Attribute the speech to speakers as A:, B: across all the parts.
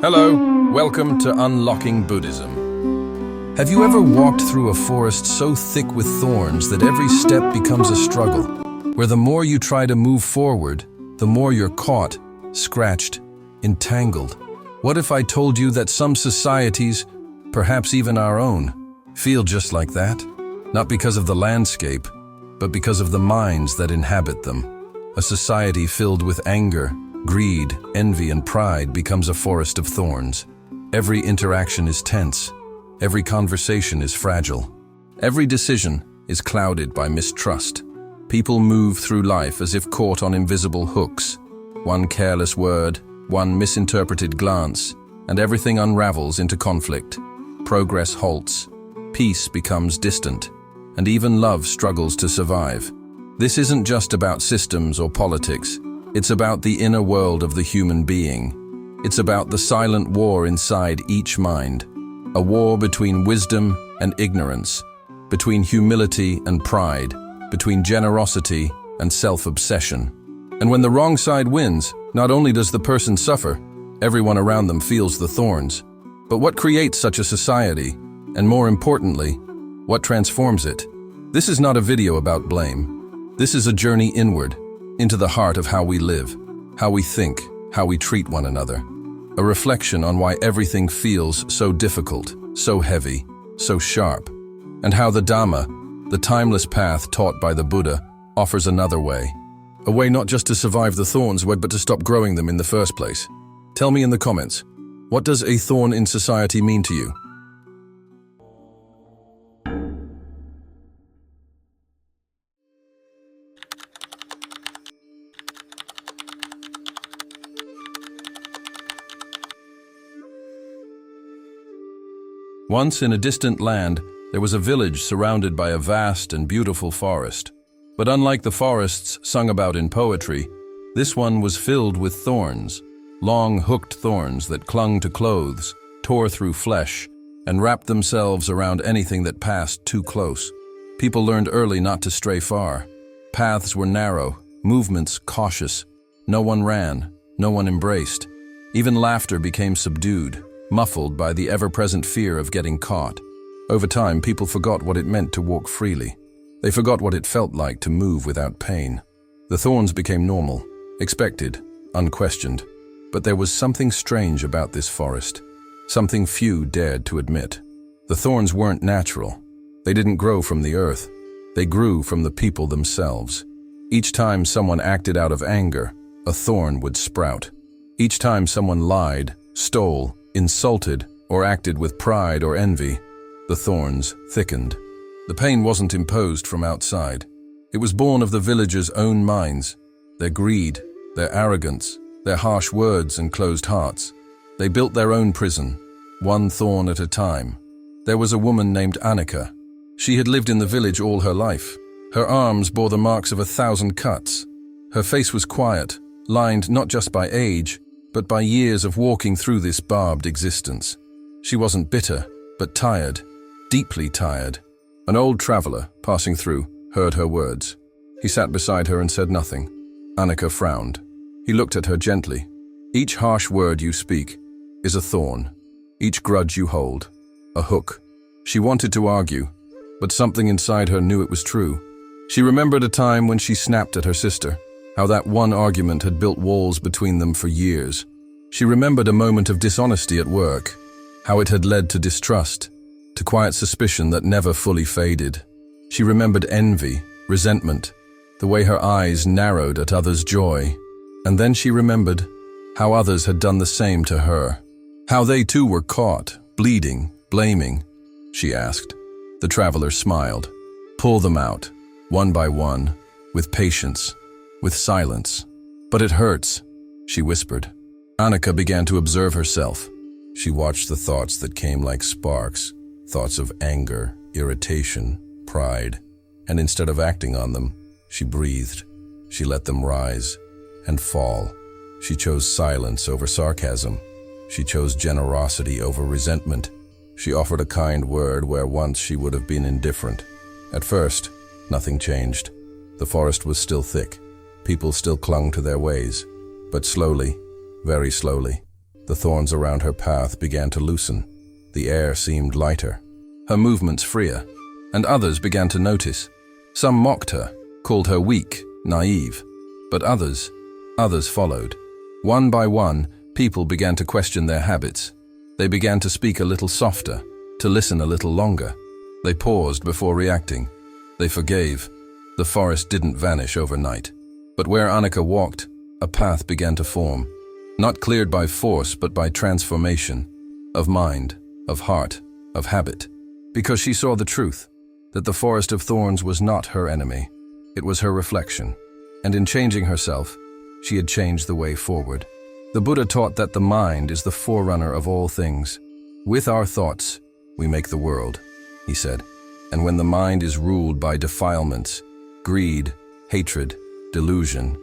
A: Hello, welcome to Unlocking Buddhism. Have you ever walked through a forest so thick with thorns that every step becomes a struggle, where the more you try to move forward, the more you're caught, scratched, entangled? What if I told you that some societies, perhaps even our own, feel just like that? Not because of the landscape, but because of the minds that inhabit them. A society filled with anger, greed, envy, and pride becomes a forest of thorns. Every interaction is tense. Every conversation is fragile. Every decision is clouded by mistrust. People move through life as if caught on invisible hooks. One careless word, one misinterpreted glance, and everything unravels into conflict. Progress halts. Peace becomes distant. And even love struggles to survive. This isn't just about systems or politics. It's about the inner world of the human being. It's about the silent war inside each mind. A war between wisdom and ignorance, between humility and pride, between generosity and self-obsession. And when the wrong side wins, not only does the person suffer, everyone around them feels the thorns. But what creates such a society? And more importantly, what transforms it? This is not a video about blame. This is a journey inward, into the heart of how we live, how we think, how we treat one another. A reflection on why everything feels so difficult, so heavy, so sharp, and how the Dhamma, the timeless path taught by the Buddha, offers another way. A way not just to survive the thorns, but to stop growing them in the first place. Tell me in the comments, what does a thorn in society mean to you? Once in a distant land, there was a village surrounded by a vast and beautiful forest. But unlike the forests sung about in poetry, this one was filled with thorns, long hooked thorns that clung to clothes, tore through flesh, and wrapped themselves around anything that passed too close. People learned early not to stray far. Paths were narrow, movements cautious. No one ran, no one embraced. Even laughter became subdued, muffled by the ever-present fear of getting caught. Over time, people forgot what it meant to walk freely. They forgot what it felt like to move without pain. The thorns became normal, expected, unquestioned. But there was something strange about this forest, something few dared to admit. The thorns weren't natural. They didn't grow from the earth. They grew from the people themselves. Each time someone acted out of anger, a thorn would sprout. Each time someone lied, stole, insulted, or acted with pride or envy, the thorns thickened. The pain wasn't imposed from outside. It was born of the villagers' own minds, their greed, their arrogance, their harsh words and closed hearts. They built their own prison, one thorn at a time. There was a woman named Annika. She had lived in the village all her life. Her arms bore the marks of 1,000 cuts. Her face was quiet, lined not just by age, but by years of walking through this barbed existence. She wasn't bitter, but tired, deeply tired. An old traveler, passing through, heard her words. He sat beside her and said nothing. Annika frowned. He looked at her gently. Each harsh word you speak is a thorn. Each grudge you hold, a hook. She wanted to argue, but something inside her knew it was true. She remembered a time when she snapped at her sister, how that one argument had built walls between them for years. She remembered a moment of dishonesty at work, how it had led to distrust, to quiet suspicion that never fully faded. She remembered envy, resentment, the way her eyes narrowed at others' joy. And then she remembered how others had done the same to her, how they too were caught, bleeding, blaming. She asked. The traveler smiled. Pull them out, one by one, with patience, with silence. But it hurts, she whispered. Annika began to observe herself. She watched the thoughts that came like sparks, thoughts of anger, irritation, pride, and instead of acting on them, she breathed. She let them rise and fall. She chose silence over sarcasm. She chose generosity over resentment. She offered a kind word where once she would have been indifferent. At first, nothing changed. The forest was still thick. People still clung to their ways. But slowly, very slowly, The thorns around her path began to loosen. The air seemed lighter, her movements freer, and others began to notice. Some mocked her, called her weak, naive, but others followed. One by one, people began to question their habits. They began to speak a little softer, to listen a little longer. They paused before reacting. They forgave. The forest didn't vanish overnight. But where Annika walked, a path began to form, not cleared by force but by transformation, of mind, of heart, of habit, because she saw the truth, that the forest of thorns was not her enemy, it was her reflection, and in changing herself, she had changed the way forward. The Buddha taught that the mind is the forerunner of all things. With our thoughts, we make the world, he said, and when the mind is ruled by defilements, greed, hatred, delusion,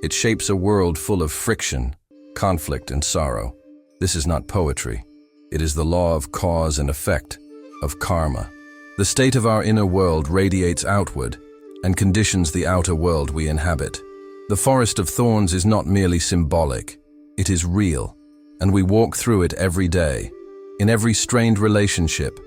A: it shapes a world full of friction, conflict, and sorrow. This is not poetry. It is the law of cause and effect, of karma. The state of our inner world radiates outward and conditions the outer world we inhabit. The forest of thorns is not merely symbolic. It is real, and we walk through it every day, in every strained relationship,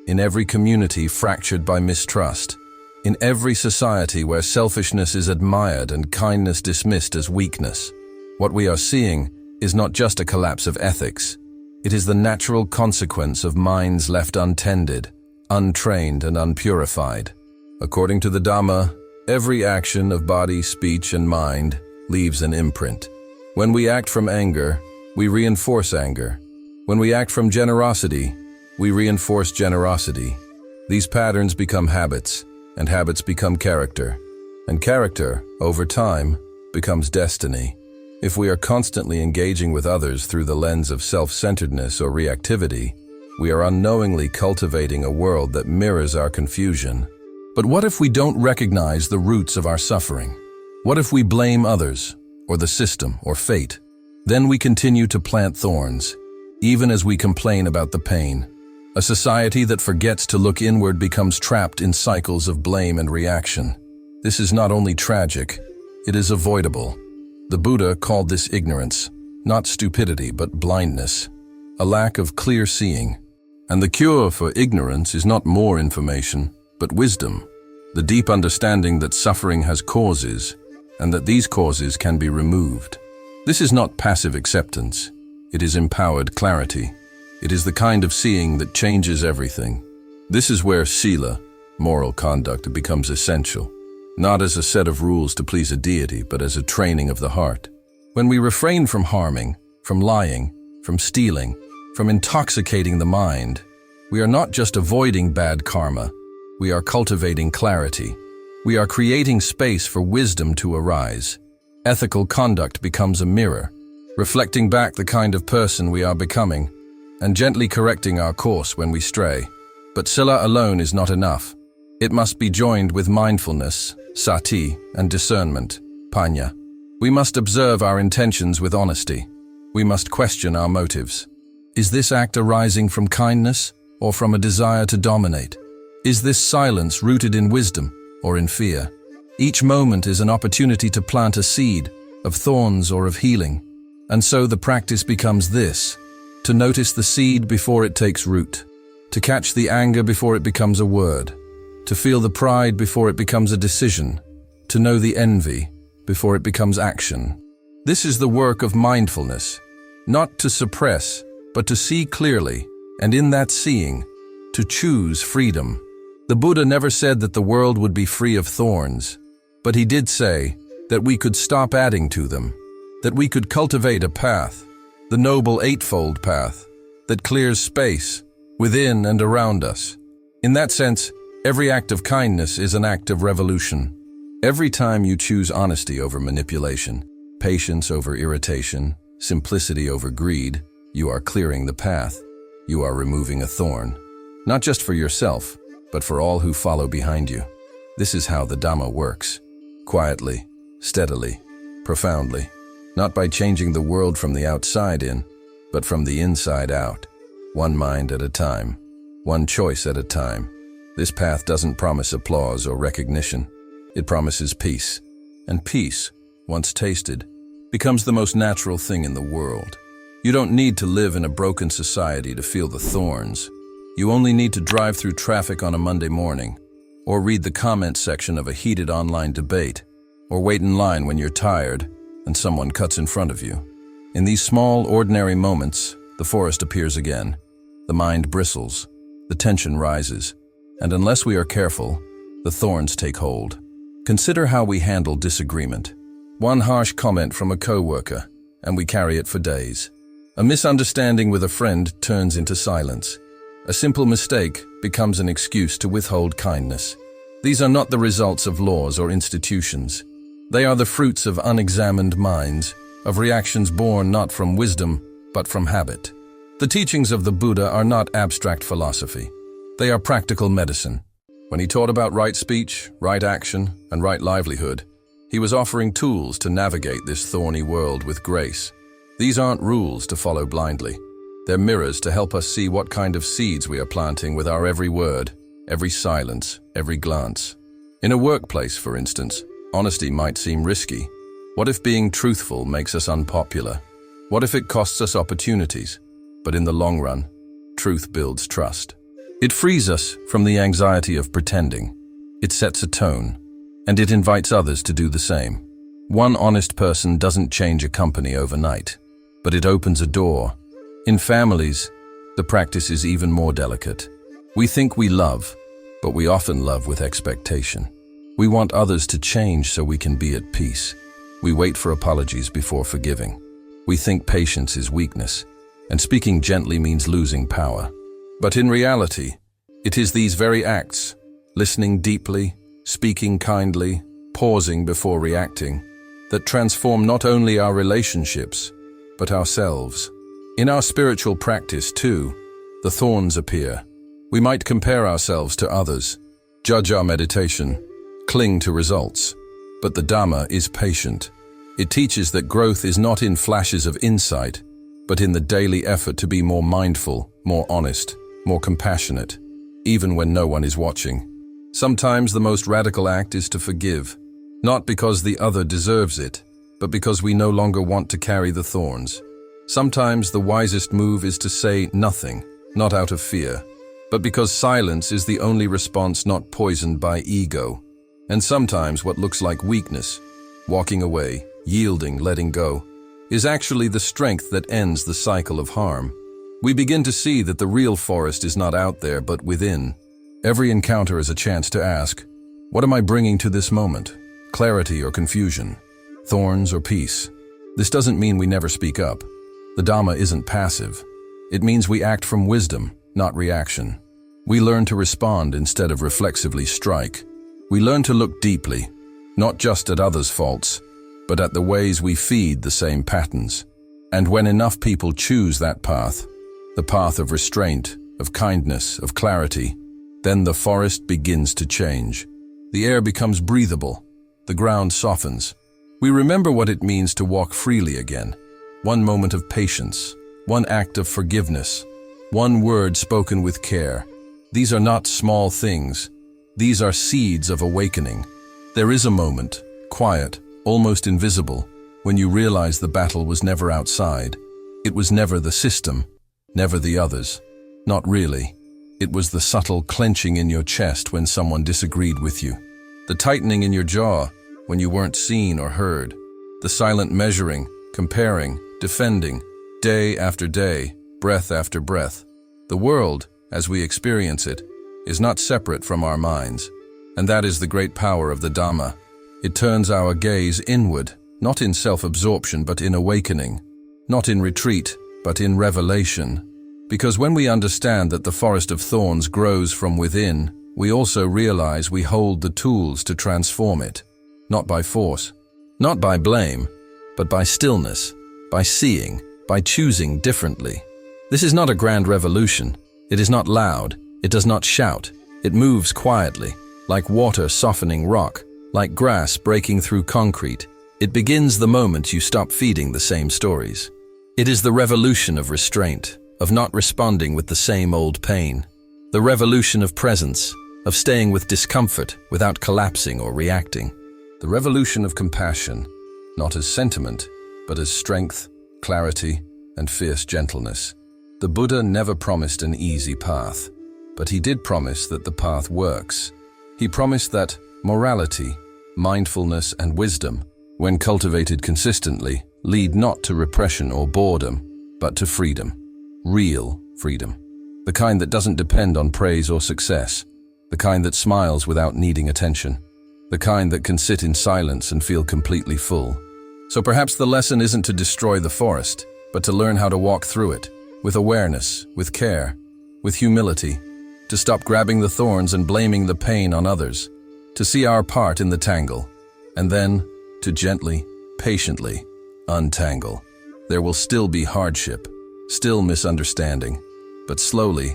A: in every community fractured by mistrust, in every society where selfishness is admired and kindness dismissed as weakness. What we are seeing is not just a collapse of ethics. It is the natural consequence of minds left untended, untrained, and unpurified. According to the Dogma, every action of body, speech, and mind leaves an imprint. When we act from anger, we reinforce anger. When we act from generosity, we reinforce generosity. These patterns become habits, and habits become character. And character, over time, becomes destiny. If we are constantly engaging with others through the lens of self-centeredness or reactivity, we are unknowingly cultivating a world that mirrors our confusion. But what if we don't recognize the roots of our suffering? What if we blame others, or the system, or fate? Then we continue to plant thorns, even as we complain about the pain. A society that forgets to look inward becomes trapped in cycles of blame and reaction. This is not only tragic, it is avoidable. The Buddha called this ignorance, not stupidity but blindness, a lack of clear seeing. And the cure for ignorance is not more information, but wisdom, the deep understanding that suffering has causes, and that these causes can be removed. This is not passive acceptance, it is empowered clarity. It is the kind of seeing that changes everything. This is where sila, moral conduct, becomes essential, not as a set of rules to please a deity, but as a training of the heart. When we refrain from harming, from lying, from stealing, from intoxicating the mind, we are not just avoiding bad karma, we are cultivating clarity. We are creating space for wisdom to arise. Ethical conduct becomes a mirror, reflecting back the kind of person we are becoming, and gently correcting our course when we stray. But sila alone is not enough. It must be joined with mindfulness, sati, and discernment, panya. We must observe our intentions with honesty. We must question our motives. Is this act arising from kindness or from a desire to dominate? Is this silence rooted in wisdom or in fear? Each moment is an opportunity to plant a seed of thorns or of healing. And so the practice becomes this: to notice the seed before it takes root, to catch the anger before it becomes a word, to feel the pride before it becomes a decision, to know the envy before it becomes action. This is the work of mindfulness, not to suppress, but to see clearly, and in that seeing, to choose freedom. The Buddha never said that the world would be free of thorns, but he did say that we could stop adding to them, that we could cultivate a path, the noble eightfold path, that clears space within and around us. In that sense, every act of kindness is an act of revolution. Every time you choose honesty over manipulation, patience over irritation, simplicity over greed, you are clearing the path. You are removing a thorn, not just for yourself, but for all who follow behind you. This is how the Dhamma works. Quietly, steadily, profoundly. Not by changing the world from the outside in, but from the inside out. One mind at a time, one choice at a time. This path doesn't promise applause or recognition. It promises peace. And peace, once tasted, becomes the most natural thing in the world. You don't need to live in a broken society to feel the thorns. You only need to drive through traffic on a Monday morning, or read the comment section of a heated online debate, or wait in line when you're tired and someone cuts in front of you. In these small, ordinary moments, the forest appears again. The mind bristles, the tension rises, and unless we are careful, the thorns take hold. Consider how we handle disagreement. One harsh comment from a coworker, and we carry it for days. A misunderstanding with a friend turns into silence. A simple mistake becomes an excuse to withhold kindness. These are not the results of laws or institutions. They are the fruits of unexamined minds, of reactions born not from wisdom, but from habit. The teachings of the Buddha are not abstract philosophy. They are practical medicine. When he taught about right speech, right action, and right livelihood, he was offering tools to navigate this thorny world with grace. These aren't rules to follow blindly. They're mirrors to help us see what kind of seeds we are planting with our every word, every silence, every glance. In a workplace, for instance, honesty might seem risky. What if being truthful makes us unpopular? What if it costs us opportunities? But in the long run, truth builds trust. It frees us from the anxiety of pretending. It sets a tone, and it invites others to do the same. One honest person doesn't change a company overnight, but it opens a door. In families, the practice is even more delicate. We think we love, but we often love with expectation. We want others to change so we can be at peace. We wait for apologies before forgiving. We think patience is weakness, and speaking gently means losing power. But in reality, it is these very acts, listening deeply, speaking kindly, pausing before reacting, that transform not only our relationships, but ourselves. In our spiritual practice, too, the thorns appear. We might compare ourselves to others, judge our meditation, cling to results. But the Dhamma is patient. It teaches that growth is not in flashes of insight, but in the daily effort to be more mindful, more honest, more compassionate, even when no one is watching. Sometimes the most radical act is to forgive, not because the other deserves it, but because we no longer want to carry the thorns. Sometimes the wisest move is to say nothing, not out of fear, but because silence is the only response not poisoned by ego. And sometimes what looks like weakness, walking away, yielding, letting go, is actually the strength that ends the cycle of harm. We begin to see that the real forest is not out there, but within. Every encounter is a chance to ask, what am I bringing to this moment? Clarity or confusion? Thorns or peace? This doesn't mean we never speak up. The Dhamma isn't passive. It means we act from wisdom, not reaction. We learn to respond instead of reflexively strike. We learn to look deeply, not just at others' faults, but at the ways we feed the same patterns. And when enough people choose that path, the path of restraint, of kindness, of clarity, then the forest begins to change. The air becomes breathable. The ground softens. We remember what it means to walk freely again. One moment of patience, one act of forgiveness, one word spoken with care. These are not small things. These are seeds of awakening. There is a moment, quiet, almost invisible, when you realize the battle was never outside. It was never the system, never the others. Not really. It was the subtle clenching in your chest when someone disagreed with you. The tightening in your jaw when you weren't seen or heard. The silent measuring, comparing, defending, day after day, breath after breath. The world, as we experience it, is not separate from our minds. And that is the great power of the Dhamma. It turns our gaze inward, not in self-absorption but in awakening, not in retreat but in revelation. Because when we understand that the forest of thorns grows from within, we also realize we hold the tools to transform it, not by force, not by blame, but by stillness, by seeing, by choosing differently. This is not a grand revolution. It is not loud. It does not shout. It moves quietly, like water softening rock, like grass breaking through concrete. It begins the moment you stop feeding the same stories. It is the revolution of restraint, of not responding with the same old pain. The revolution of presence, of staying with discomfort without collapsing or reacting. The revolution of compassion, not as sentiment, but as strength, clarity, and fierce gentleness. The Buddha never promised an easy path, but he did promise that the path works. He promised that morality, mindfulness, and wisdom, when cultivated consistently, lead not to repression or boredom, but to freedom. Real freedom. The kind that doesn't depend on praise or success. The kind that smiles without needing attention. The kind that can sit in silence and feel completely full. So perhaps the lesson isn't to destroy the forest, but to learn how to walk through it, with awareness, with care, with humility, to stop grabbing the thorns and blaming the pain on others, to see our part in the tangle, and then to gently, patiently untangle. There will still be hardship, still misunderstanding, but slowly,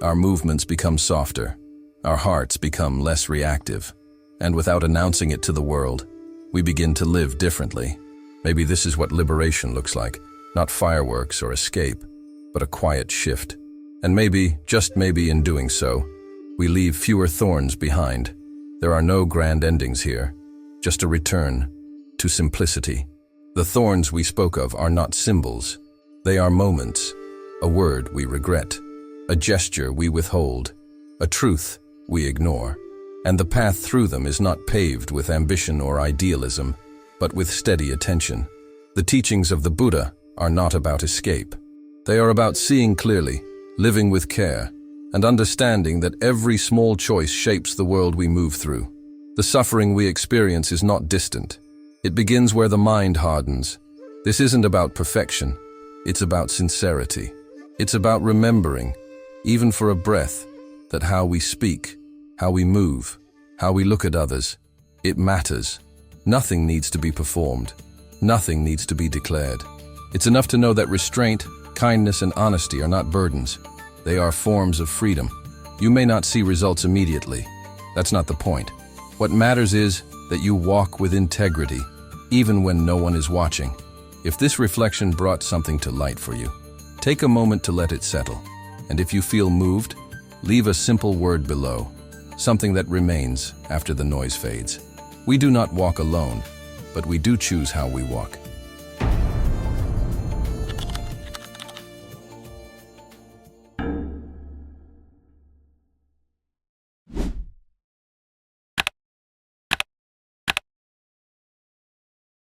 A: our movements become softer, our hearts become less reactive, and without announcing it to the world, we begin to live differently. Maybe this is what liberation looks like, not fireworks or escape, but a quiet shift. And maybe, just maybe in doing so, we leave fewer thorns behind. There are no grand endings here, just a return to simplicity. The thorns we spoke of are not symbols. They are moments, a word we regret, a gesture we withhold, a truth we ignore. And the path through them is not paved with ambition or idealism, but with steady attention. The teachings of the Buddha are not about escape. They are about seeing clearly, living with care, and understanding that every small choice shapes the world we move through. The suffering we experience is not distant. It begins where the mind hardens. This isn't about perfection. It's about sincerity. It's about remembering, even for a breath, that how we speak, how we move, how we look at others, it matters. Nothing needs to be performed. Nothing needs to be declared. It's enough to know that restraint, kindness, and honesty are not burdens. They are forms of freedom. You may not see results immediately. That's not the point. What matters is that you walk with integrity, even when no one is watching. If this reflection brought something to light for you, take a moment to let it settle. And if you feel moved, leave a simple word below, something that remains after the noise fades. We do not walk alone, but we do choose how we walk.